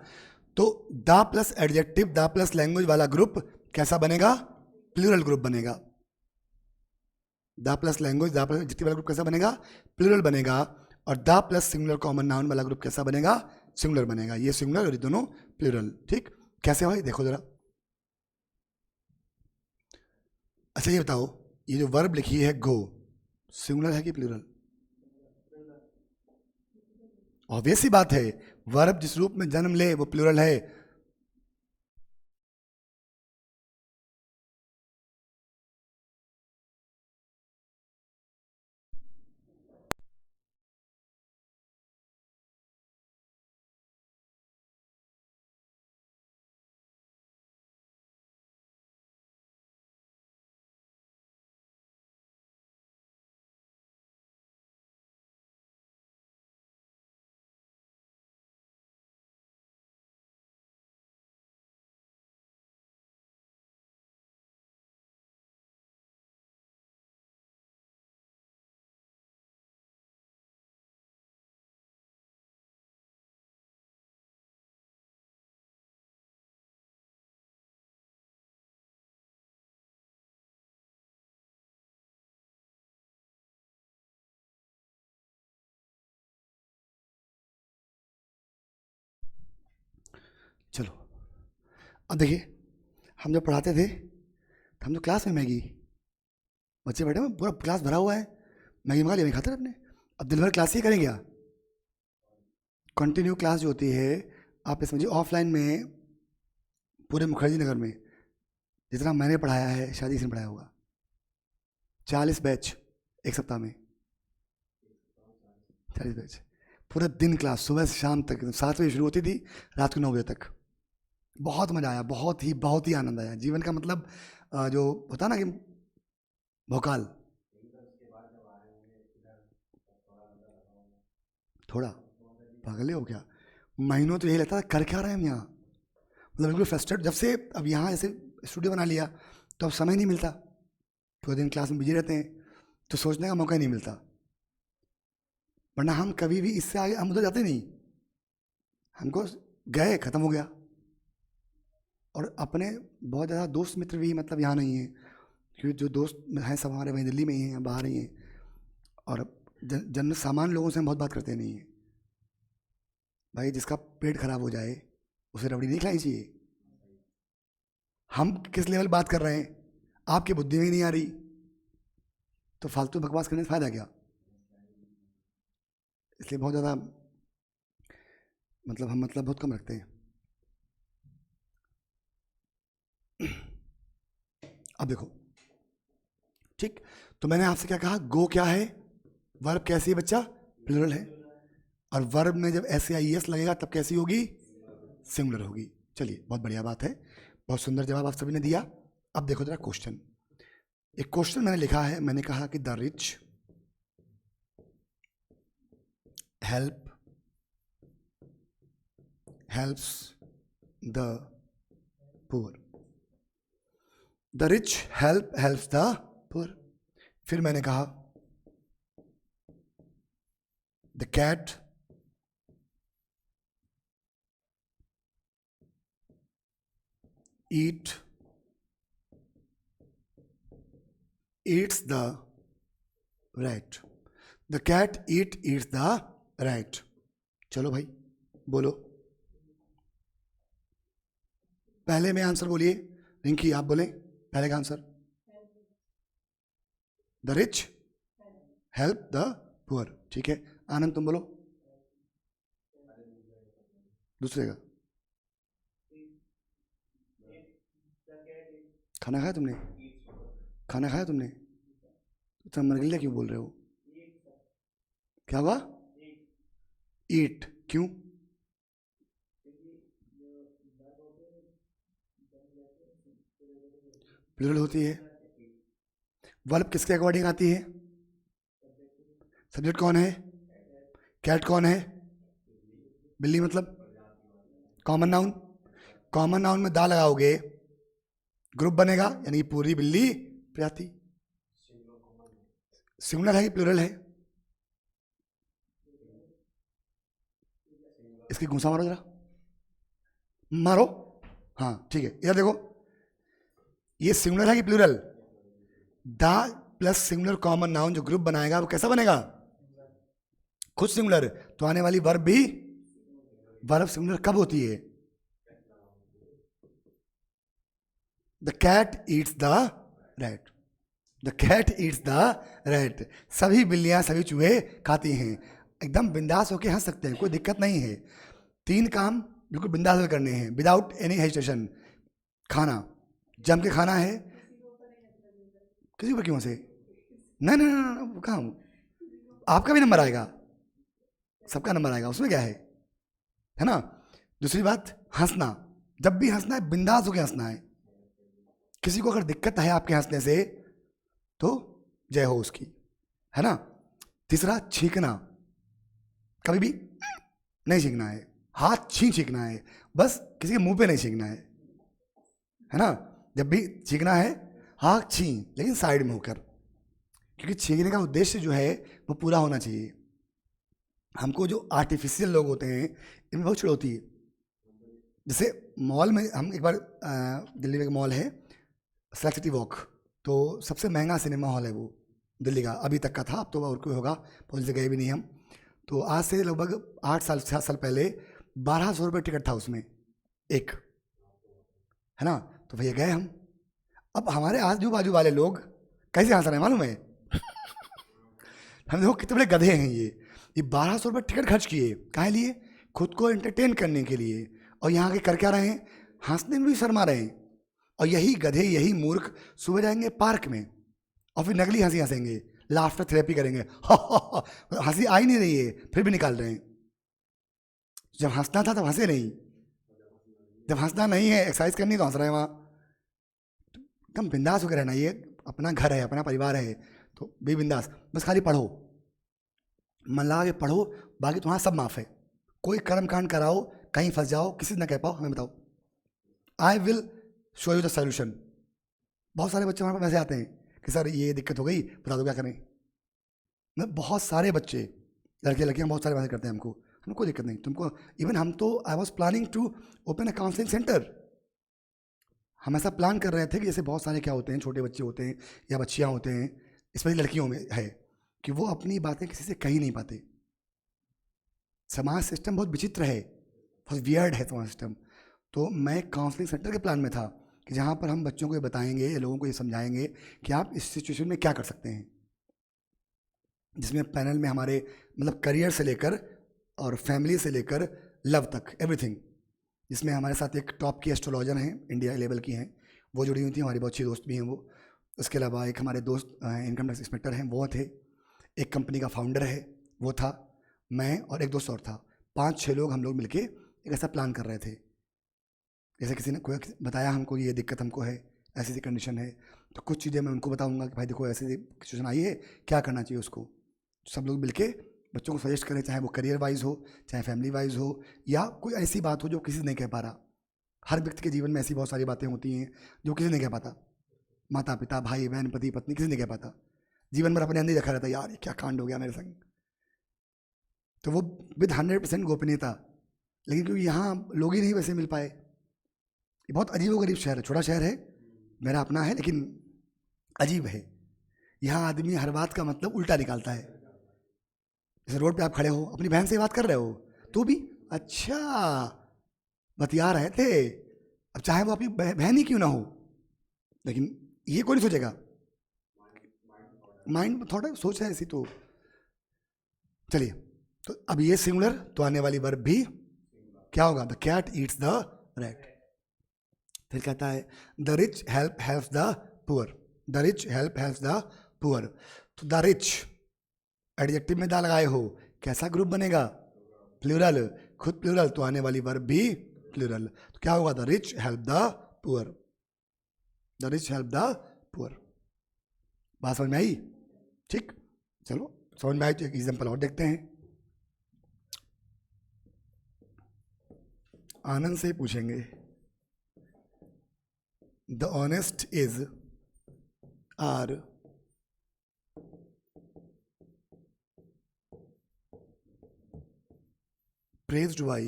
तो the plus adjective the plus language वाला ग्रुप कैसा बनेगा? प्लूरल ग्रुप बनेगा। The plus language the plus adjective वाला ग्रुप कैसा बनेगा? प्लूरल बनेगा। और the plus singular common noun वाला ग्रुप कैसा बनेगा? सिंगुलर बनेगा। ये सिंगुलर और ये दोनों प्लूरल। ठीक, कैसे भाई देखो जरा। अच्छा ये बताओ, ये जो वर्ब लिखी है गो, सिंगुलर है कि प्लूरल? ऑब्वियस सी बात है, वर्ब जिस रूप में जन्म ले वो प्लूरल है। चलो अब देखिए, हम जब पढ़ाते थे तो हम तो क्लास में मैगी, बच्चे बैठे हुए पूरा क्लास भरा हुआ है, मैगी मंगा लिया, खाते रहे अपने। अब दिन भर क्लास ही करेंगे क्या? कंटिन्यू क्लास जो होती है, आप ये समझिए ऑफलाइन में पूरे मुखर्जी नगर में जितना मैंने पढ़ाया है शायद इसने पढ़ाया होगा। 40 बैच एक सप्ताह में, 40 बैच, पूरा दिन क्लास, सुबह से शाम तक, 7 बजे शुरू होती थी, रात को 9 बजे तक। बहुत मज़ा आया, बहुत ही आनंद आया। जीवन का मतलब जो होता ना कि भोकाल, थोड़ा पागल ही हो क्या? महीनों तो यही लगता था कर क्या रहे हैं हम यहाँ, मतलब बिल्कुल फ्रस्ट्रेट। जब से अब यहाँ जैसे स्टूडियो बना लिया तो अब समय नहीं मिलता, पूरे दिन क्लास में बिजी रहते हैं, तो सोचने का मौका ही नहीं मिलता। वरना हम कभी भी इससे आगे हम उधर जाते नहीं, हमको गए ख़त्म हो गया। और अपने बहुत ज़्यादा दोस्त मित्र भी मतलब यहाँ नहीं है, क्योंकि जो दोस्त हैं सब हमारे वहीं दिल्ली में ही हैं, बाहर ही हैं। और जन सामान्य लोगों से हम बहुत बात करते नहीं हैं। भाई जिसका पेट खराब हो जाए उसे रबड़ी नहीं खिलानी चाहिए। हम किस लेवल बात कर रहे हैं, आपकी बुद्धि में ही नहीं आ रही, तो फालतू बकवास करने से फ़ायदा क्या? इसलिए बहुत ज़्यादा मतलब हम मतलब बहुत कम रखते हैं। अब देखो, ठीक, तो मैंने आपसे क्या कहा, गो क्या है? वर्ब कैसी है बच्चा? प्लूरल है। और वर्ब में जब एस या एस लगेगा तब कैसी होगी? सिंगुलर होगी। चलिए बहुत बढ़िया बात है, बहुत सुंदर जवाब आप सभी ने दिया। अब देखो जरा क्वेश्चन, एक क्वेश्चन मैंने लिखा है, मैंने कहा कि the rich helps the poor, the rich helps the poor। फिर मैंने कहा the cat eats the rat, the cat eats the rat। चलो भाई बोलो, पहले में आंसर बोलिए। रिंकी आप बोलें पहले का answer. The rich help the poor, ठीक है। आनंद तुम बोलो दूसरे का। खाना खाया तुमने? खाना खाया तुमने? इतना मरगिल्ला क्यों बोल रहे हो? क्या हुआ? ईट क्यों? प्लूरल होती है। वर्ब किसके अकॉर्डिंग आती है? सब्जेक्ट कौन है? कैट कौन है? बिल्ली, मतलब कॉमन नाउन। कॉमन नाउन में दा लगाओगे ग्रुप बनेगा, यानी पूरी बिल्ली प्रजाति। सिंगुलर है कि प्लूरल है? इसकी घूसा मारो जरा। मारो। हाँ ठीक है, इधर देखो, ये सिंगुलर है कि plural? The plus singular common noun जो ग्रुप बनाएगा वो कैसा बनेगा? खुद सिंगुलर। तो आने वाली वर्ब भी वर्ब सिंगुलर कब होती है? The cat eats the rat. The cat eats the rat. सभी बिल्लियां सभी चूहे खाती हैं। एकदम बिंदास होके हंस सकते हैं, कोई दिक्कत नहीं है। 3 काम बिल्कुल बिंदास होकर करने हैं, विदाउट एनी हेजिटेशन। खाना, जम के खाना है। किसी पर क्यों से? नहीं नहीं नहीं, कहाँ? आपका भी नंबर आएगा, सबका नंबर आएगा, उसमें क्या है ना? दूसरी बात, हंसना। जब भी हंसना है बिंदास होकर हंसना है। किसी को अगर दिक्कत है आपके हंसने से तो जय हो उसकी, है ना? तीसरा, छींकना। कभी भी नहीं छींकना है, हाथ छींकना है, बस किसी के मुंह पे नहीं छींकना है ना? जब भी छींकना है हाथ छींक, लेकिन साइड में होकर, क्योंकि छींकने का उद्देश्य जो है वो पूरा होना चाहिए। हमको जो आर्टिफिशियल लोग होते हैं इनमें बहुत चिढ़ होती है। जैसे मॉल में, हम एक बार दिल्ली में एक मॉल है सेलेक्ट सिटी वॉक, तो सबसे महंगा सिनेमा हॉल है वो दिल्ली का, अभी तक का था, अब तो और कोई होगा, पहुँच गए भी नहीं हम। तो आज से लगभग 7 साल पहले 1200 रुपये टिकट था उसमें एक, है ना? तो भैया गए हम। अब हमारे आजू बाजू वाले लोग कैसे हंस रहे हैं मालूम है? हम देखो कितने बड़े गधे हैं ये 1200 रुपये टिकट खर्च किए, काहे लिए? खुद को एंटरटेन करने के लिए। और यहाँ के कर क्या रहे हैं? हंसने में भी शर्मा रहे हैं। और यही गधे, यही मूर्ख सुबह जाएंगे पार्क में और फिर नकली हंसी हंसेंगे, लाफ्टर थेरेपी करेंगे। हंसी आ ही नहीं रही है फिर भी निकाल रहे हैं। जब हंसना था तब हंसे नहीं, जब हंसना नहीं है, एक्सरसाइज करनी, तो हंस रहे हैं वहाँ। एकदम बिंदास होकर रहना, ये अपना घर है, अपना परिवार है, तो भी बिंदास। बस खाली पढ़ो, मन लगा के पढ़ो, बाकी तुम्हारा सब माफ़ है। कोई कर्म कांड कराओ, कहीं फंस जाओ, किसी से ना कह पाओ हमें बताओ, I will show you the solution. बहुत सारे बच्चे हमारे पास ऐसे आते हैं कि सर ये दिक्कत हो गई, बता दो क्या करें। मतलब बहुत सारे बच्चे, लड़के लड़कियां बहुत सारे बातें करते हैं हमको, हमें कोई दिक्कत नहीं तुमको। इवन हम तो, I was planning to open a counselling centre. हम ऐसा प्लान कर रहे थे कि जैसे बहुत सारे क्या होते हैं, छोटे बच्चे होते हैं या बच्चियां होते हैं, स्पेशली लड़कियों में है कि वो अपनी बातें किसी से कह ही नहीं पाते। समाज सिस्टम बहुत विचित्र है, बहुत वियर्ड है समाज सिस्टम। तो मैं काउंसलिंग सेंटर के प्लान में था कि जहाँ पर हम बच्चों को ये बताएंगे, या लोगों को ये समझाएंगे कि आप इस सिचुएशन में क्या कर सकते हैं, जिसमें पैनल में हमारे मतलब करियर से लेकर और फैमिली से लेकर लव तक एवरीथिंग। जिसमें हमारे साथ एक टॉप की एस्ट्रोलॉजर हैं, इंडिया लेवल की हैं, वो जुड़ी हुई थी, हमारी बहुत अच्छी दोस्त भी हैं वो। उसके अलावा एक हमारे दोस्त इनकम टैक्स इंस्पेक्टर हैं, वो थे। एक कंपनी का फाउंडर है, वो था। मैं और एक दोस्त और था। 5-6 लोग हम लोग मिलके एक ऐसा प्लान कर रहे थे। जैसे किसी ने कोई बताया हमको ये दिक्कत हमको है, ऐसी ऐसी कंडीशन है, तो कुछ चीज़ें मैं उनको बताऊंगा कि भाई देखो ऐसी सिचुएशन आई है, क्या करना चाहिए उसको। सब लोग मिलके बच्चों को सजेस्ट करें, चाहे वो करियर वाइज हो, चाहे फैमिली वाइज हो, या कोई ऐसी बात हो जो किसी से नहीं कह पा रहा। हर व्यक्ति के जीवन में ऐसी बहुत सारी बातें होती हैं जो किसी नहीं कह पाता। माता पिता, भाई बहन, पति पत्नी, किसी नहीं कह पाता। जीवन भर अपने अंदर ही रखा रहता है, यार ये क्या कांड हो गया मेरे संग। तो वो विद 100% गोपनीयता। लेकिन क्योंकि यहाँ लोग ही नहीं वैसे मिल पाए। ये बहुत अजीब गरीब शहर है, छोटा शहर है, मेरा अपना है, लेकिन अजीब है। यहाँ आदमी हर बात का मतलब उल्टा निकालता है। जैसे रोड पे आप खड़े हो, अपनी बहन से बात कर रहे हो, तो भी अच्छा बतिया रहे थे, अब चाहे वो आपकी बहन ही क्यों ना हो, लेकिन ये कोई नहीं सोचेगा। माइंड में थोड़ा सोच है ऐसी। तो चलिए, तो अब ये सिंगुलर, तो आने वाली वर्ब भी क्या होगा? The cat eats the rat. फिर कहता है the rich help helps the poor. The rich help helps the poor. तो द रिच एडजेक्टिव में दा लगाए हो, कैसा ग्रुप बनेगा? प्लूरल। खुद प्लूरल, तो आने वाली वर्ब भी प्लूरल। तो क्या होगा? The rich help the poor. The rich help the poor. बात समझ में आई? ठीक, चलो समझ में आई तो एक एग्जाम्पल और देखते हैं। आनंद से पूछेंगे, the honest is are praised by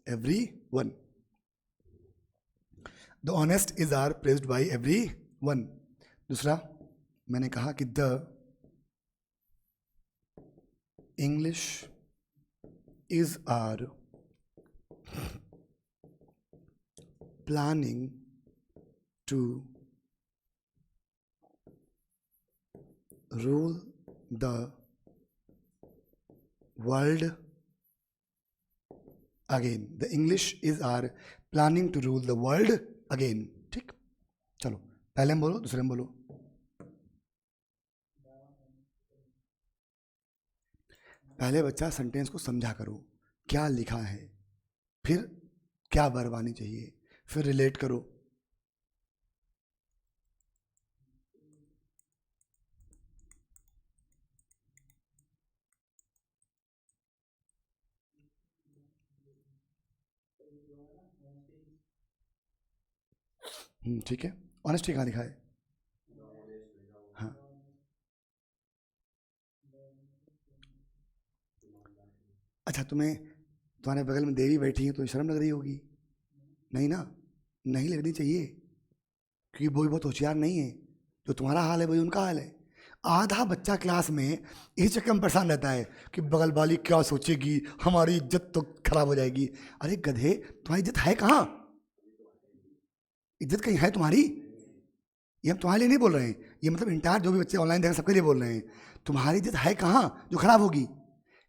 everyone. The honest is are praised by everyone. दूसरा मैंने कहा कि the English is are planning to rule the world again. The English is are planning to rule the world again. ठीक, चलो पहले में बोलो, दूसरे में बोलो। पहले बच्चा सेंटेंस को समझा करो, क्या लिखा है, फिर क्या वर्ब आनी चाहिए, फिर रिलेट करो। ठीक है, ऑनेस्टी कहाँ लिखा है? हाँ, अच्छा तुम्हारे बगल में देवी बैठी है तो शर्म लग रही होगी? नहीं ना, नहीं लगनी चाहिए, क्योंकि वो भी बहुत होशियार नहीं है। जो तुम्हारा हाल है वही उनका हाल है। आधा बच्चा क्लास में इसी चक्कर में परेशान रहता है कि बगल वाली क्या सोचेगी, हमारी इज्जत तो खराब हो जाएगी। अरे गधे, तुम्हारी इज्जत है कहाँ? इज्जत कहीं है तुम्हारी? ये हम तुम्हारे लिए नहीं बोल रहे हैं, ये मतलब इंटायर जो भी बच्चे ऑनलाइन देख सबके लिए बोल रहे हैं। तुम्हारी इज्जत है कहाँ जो खराब होगी?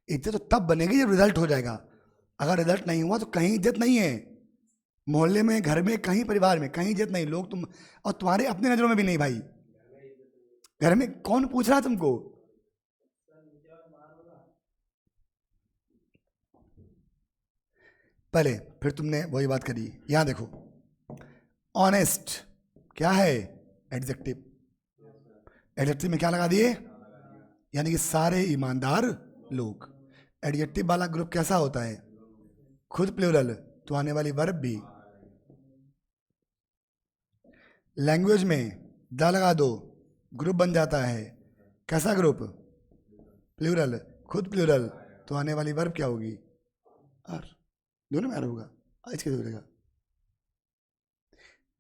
इज्जत तो तब बनेगी जब रिजल्ट हो जाएगा। अगर रिजल्ट नहीं हुआ तो कहीं इज्जत नहीं है, मोहल्ले में, घर में, कहीं परिवार में कहीं इज्जत नहीं। लोग तुम और तुम्हारे अपने नज़रों में भी नहीं भाई। घर में कौन पूछ रहा तुमको? पहले फिर तुमने वही बात करी। यहां देखो, ऑनेस्ट क्या है? एडजेक्टिव। एडजेक्टिव में क्या लगा दिए? यानी कि सारे ईमानदार लोग। एडजेक्टिव वाला ग्रुप कैसा होता है? खुद प्लूरल तो आने वाली वर्ब भी। लैंग्वेज में द लगा दो, ग्रुप बन जाता है। कैसा ग्रुप? प्लूरल, खुद प्लूरल तो आने वाली वर्ब क्या होगी? आर। दोनों में आर होगा, आज कैसे बोलेगा?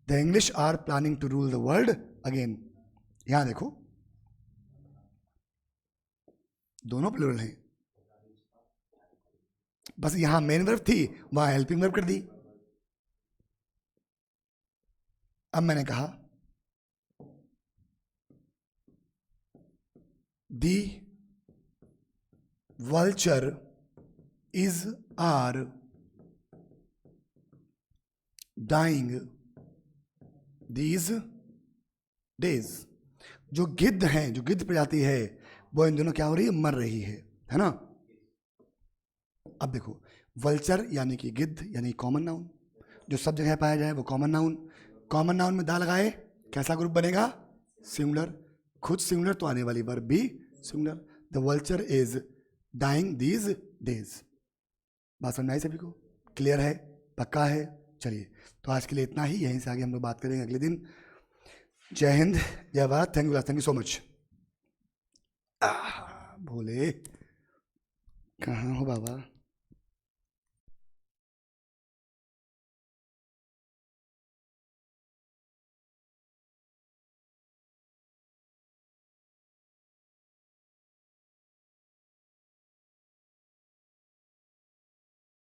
The English are planning to rule the world again. यहां देखो, दोनों प्लूरल हैं, बस यहां मेन वर्ब थी, वहां हेल्पिंग वर्ब कर दी। अब मैंने कहा the vulture is are dying these days. जो गिद्ध हैं, जो गिद्ध प्रजाति है, वो इन दोनों क्या हो रही है? मर रही है ना? अब देखो, वल्चर यानी कि गिद्ध, यानी कॉमन नाउन, जो सब जगह पाया जाए वो कॉमन नाउन। कॉमन नाउन में दा लगाए, कैसा ग्रुप बनेगा? सिंगुलर। खुद सिंगुलर तो आने वाली वर्ब भी singular. The vulture is dying these days. बात समझ आई सभी को? क्लियर है? पक्का है? चलिए, तो आज के लिए इतना ही। यहीं से आगे हम लोग बात करेंगे अगले दिन। जय हिंद, जय Bharat. Thank you so much. Bhole कहाँ हो बाबा?